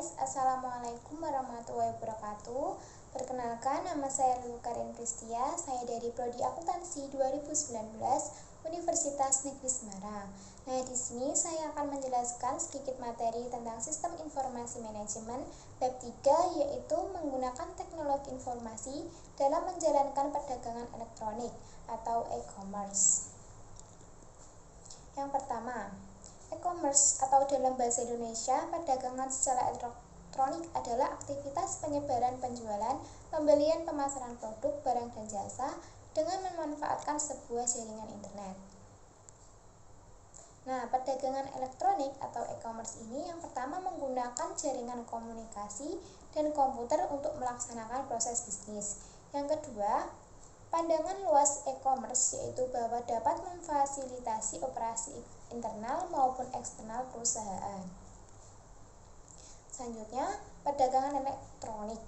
guys, Assalamualaikum warahmatullahi wabarakatuh. Perkenalkan, nama saya Lulu Karin Pristia. Saya dari Prodi Akuntansi 2019 Universitas Negeri Semarang. Nah, di sini saya akan menjelaskan sedikit materi tentang Sistem Informasi Manajemen Bab 3, yaitu menggunakan teknologi informasi dalam menjalankan perdagangan elektronik atau e-commerce. Yang pertama, e-commerce atau dalam bahasa Indonesia, perdagangan secara elektronik adalah aktivitas penyebaran, penjualan, pembelian, pemasaran produk, barang dan jasa dengan memanfaatkan sebuah jaringan internet. Nah, perdagangan elektronik atau e-commerce ini yang pertama menggunakan jaringan komunikasi dan komputer untuk melaksanakan proses bisnis. Yang kedua, pandangan luas e-commerce yaitu bahwa dapat memfasilitasi operasi internal maupun eksternal perusahaan. Selanjutnya, perdagangan elektronik.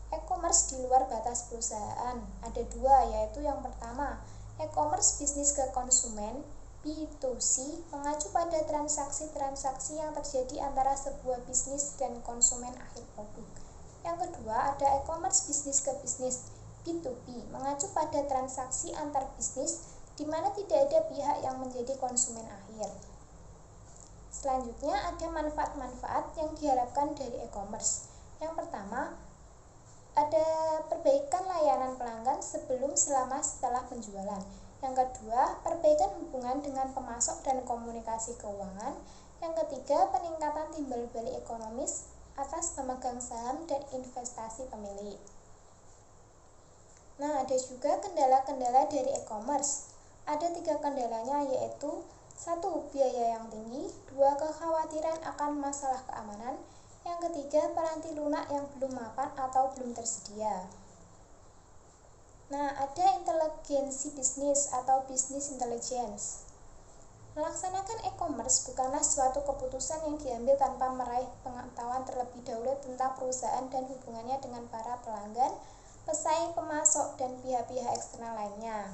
E-commerce di luar batas perusahaan ada dua, yaitu yang pertama, e-commerce bisnis ke konsumen B2C mengacu pada transaksi-transaksi yang terjadi antara sebuah bisnis dan konsumen akhir produk. Yang kedua, ada e-commerce bisnis ke bisnis B2B mengacu pada transaksi antar bisnis di mana tidak ada pihak yang menjadi konsumen akhir. Selanjutnya ada manfaat-manfaat yang diharapkan dari e-commerce. Yang pertama, ada perbaikan layanan pelanggan sebelum, selama, setelah penjualan. Yang kedua, perbaikan hubungan dengan pemasok dan komunikasi keuangan. Yang ketiga, peningkatan timbal balik ekonomis atas pemegang saham dan investasi pemilik. Nah, ada juga kendala-kendala dari e-commerce. Ada 3 kendalanya, yaitu 1. Biaya yang tinggi, 2. Kekhawatiran akan masalah keamanan, yang ketiga, peranti lunak yang belum mapan atau belum tersedia. Nah, ada inteligensi bisnis atau business intelligence. Melaksanakan e-commerce bukanlah suatu keputusan yang diambil tanpa meraih pengetahuan terlebih dahulu tentang perusahaan dan hubungannya dengan para pelanggan, pesaing, pemasok, dan pihak-pihak eksternal lainnya.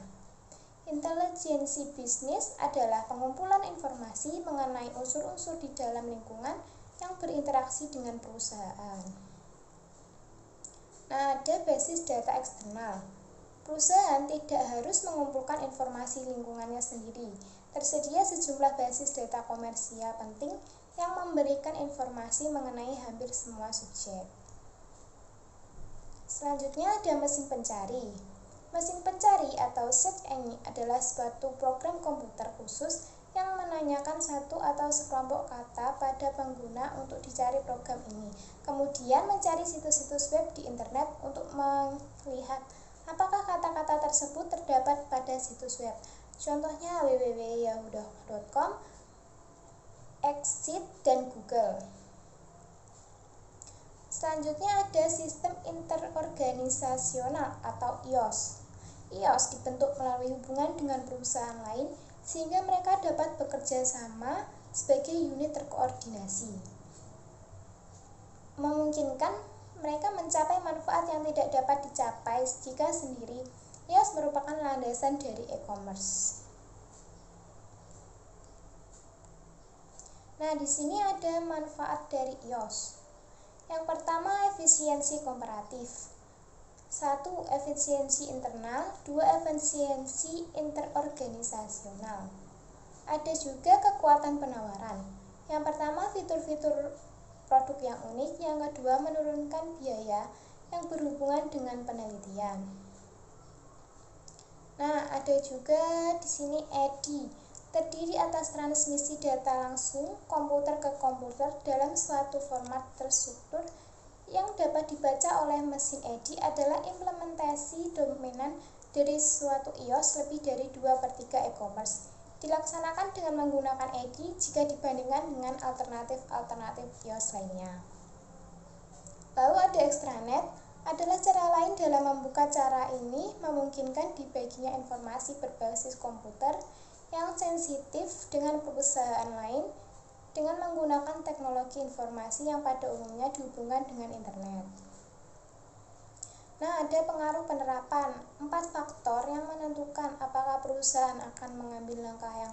Inteligensi bisnis adalah pengumpulan informasi mengenai unsur-unsur di dalam lingkungan yang berinteraksi dengan perusahaan. Nah, ada basis data eksternal. Perusahaan tidak harus mengumpulkan informasi lingkungannya sendiri. Tersedia sejumlah basis data komersial penting yang memberikan informasi mengenai hampir semua subjek. Selanjutnya ada mesin pencari. Mesin pencari atau search engine adalah suatu program komputer khusus yang menanyakan satu atau sekelompok kata pada pengguna untuk dicari program ini. Kemudian mencari situs-situs web di internet untuk melihat apakah kata-kata tersebut terdapat pada situs web. Contohnya www.yahoo.com, Exit, dan Google. Selanjutnya ada sistem interorganisasional atau IOS. IOS dibentuk melalui hubungan dengan perusahaan lain sehingga mereka dapat bekerja sama sebagai unit terkoordinasi. Memungkinkan mereka mencapai manfaat yang tidak dapat dicapai jika sendiri. IOS merupakan landasan dari e-commerce. Nah, di sini ada manfaat dari IOS. Yang pertama, efisiensi komparatif. 1. Efisiensi internal, 2. Efisiensi interorganisasional. Ada juga kekuatan penawaran. Yang pertama, fitur-fitur produk yang unik. Yang kedua, menurunkan biaya yang berhubungan dengan penelitian. Nah, ada juga di sini EDI, terdiri atas transmisi data langsung komputer ke komputer dalam suatu format terstruktur yang dapat dibaca oleh mesin EDI adalah implementasi dominan dari suatu IOS lebih dari 2/3 e-commerce. Dilaksanakan dengan menggunakan EDI jika dibandingkan dengan alternatif IOS lainnya. Lalu ada extranet, adalah cara lain dalam membuka. Cara ini memungkinkan dibaginya informasi berbasis komputer yang sensitif dengan perusahaan lain dengan menggunakan teknologi informasi yang pada umumnya dihubungkan dengan internet. Nah, ada pengaruh penerapan. 4 faktor yang menentukan apakah perusahaan akan mengambil langkah yang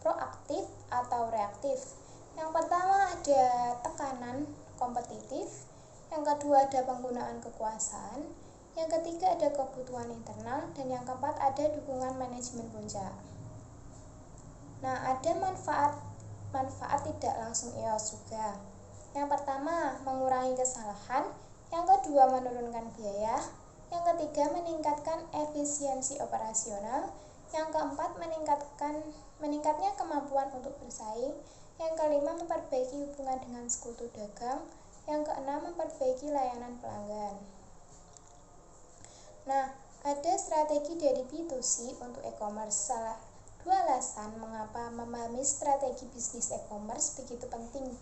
proaktif atau reaktif. Yang pertama ada tekanan kompetitif, yang kedua ada penggunaan kekuasaan, yang ketiga ada kebutuhan internal, dan yang keempat ada dukungan manajemen puncak. Nah, ada manfaat tidak langsung EOS juga. Yang pertama, mengurangi kesalahan, yang kedua menurunkan biaya, yang ketiga meningkatkan efisiensi operasional, yang keempat meningkatnya kemampuan untuk bersaing, yang kelima memperbaiki hubungan dengan sekutu dagang, yang keenam memperbaiki layanan pelanggan. Nah, ada strategi dari B2C untuk e-commerce. Dua alasan mengapa memahami strategi bisnis e-commerce begitu penting,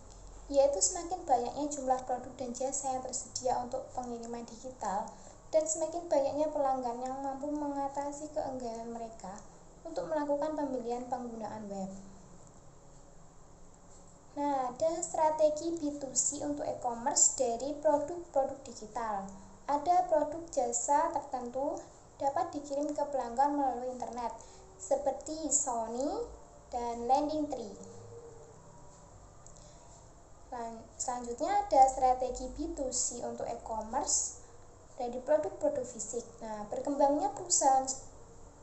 yaitu semakin banyaknya jumlah produk dan jasa yang tersedia untuk pengiriman digital, dan semakin banyaknya pelanggan yang mampu mengatasi keengganan mereka untuk melakukan pembelian penggunaan web. Nah, ada strategi B2C untuk e-commerce dari produk-produk digital. Ada produk jasa tertentu dapat dikirim ke pelanggan melalui internet, seperti Sony dan Landing Tree. Selanjutnya ada strategi B2C untuk e-commerce dari produk-produk fisik. Nah, berkembangnya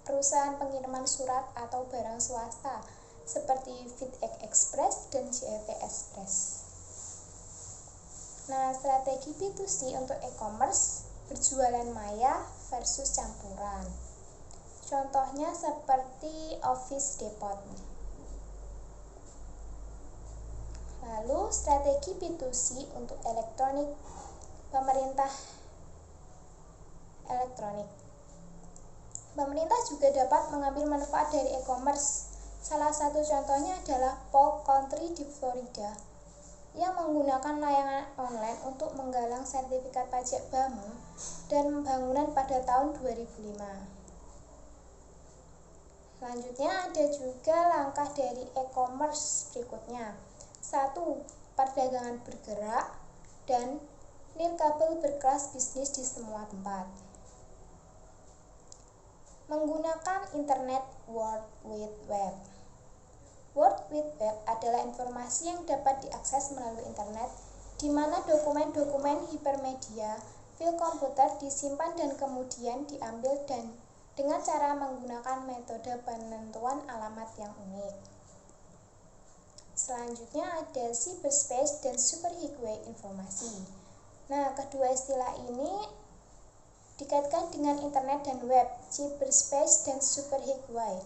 perusahaan pengiriman surat atau barang swasta seperti FedEx Express dan JET Express. Nah, strategi B2C untuk e-commerce berjualan maya versus campuran. Contohnya seperti Office Depot. Lalu strategi B2C untuk pemerintah elektronik. Pemerintah juga dapat mengambil manfaat dari e-commerce. Salah satu contohnya adalah Polk County di Florida yang menggunakan layanan online untuk menggalang sertifikat pajak bangun dan bangunan pada tahun 2005. Selanjutnya ada juga langkah dari e-commerce berikutnya. 1. Perdagangan bergerak dan nirkabel berkelas bisnis di semua tempat. Menggunakan Internet World Wide Web. World Wide Web adalah informasi yang dapat diakses melalui internet, di mana dokumen-dokumen hipermedia, file komputer disimpan dan kemudian diambil dengan cara menggunakan metode penentuan alamat yang unik. Selanjutnya ada cyberspace dan superhighway informasi. Nah, kedua istilah ini dikaitkan dengan internet dan web, cyberspace dan superhighway.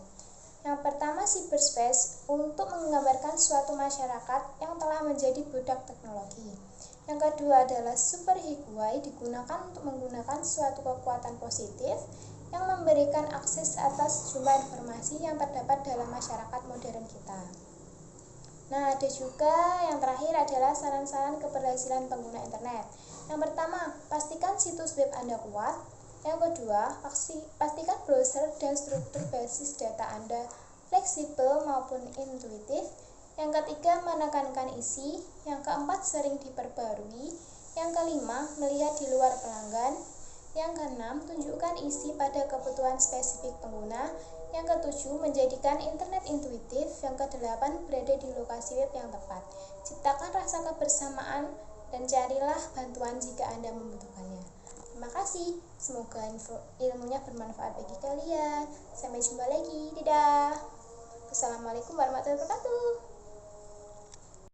Yang pertama, cyberspace untuk menggambarkan suatu masyarakat yang telah menjadi budak teknologi. Yang kedua adalah superhighway, digunakan untuk menggunakan suatu kekuatan positif yang memberikan akses atas jumlah informasi yang terdapat dalam masyarakat modern kita. Nah, ada juga yang terakhir adalah saran-saran keberhasilan pengguna internet. Yang pertama, pastikan situs web Anda kuat. Yang kedua, pastikan browser dan struktur basis data Anda fleksibel maupun intuitif. Yang ketiga, menekankan isi. Yang keempat, sering diperbarui. Yang kelima, melihat di luar pelanggan. Yang keenam, tunjukkan isi pada kebutuhan spesifik pengguna. Yang ketujuh, menjadikan internet intuitif. Yang kedelapan, berada di lokasi web yang tepat. Ciptakan rasa kebersamaan dan carilah bantuan jika Anda membutuhkannya. Terima kasih, semoga ilmunya bermanfaat bagi kalian. Sampai jumpa lagi, dadah. Wassalamualaikum warahmatullahi wabarakatuh.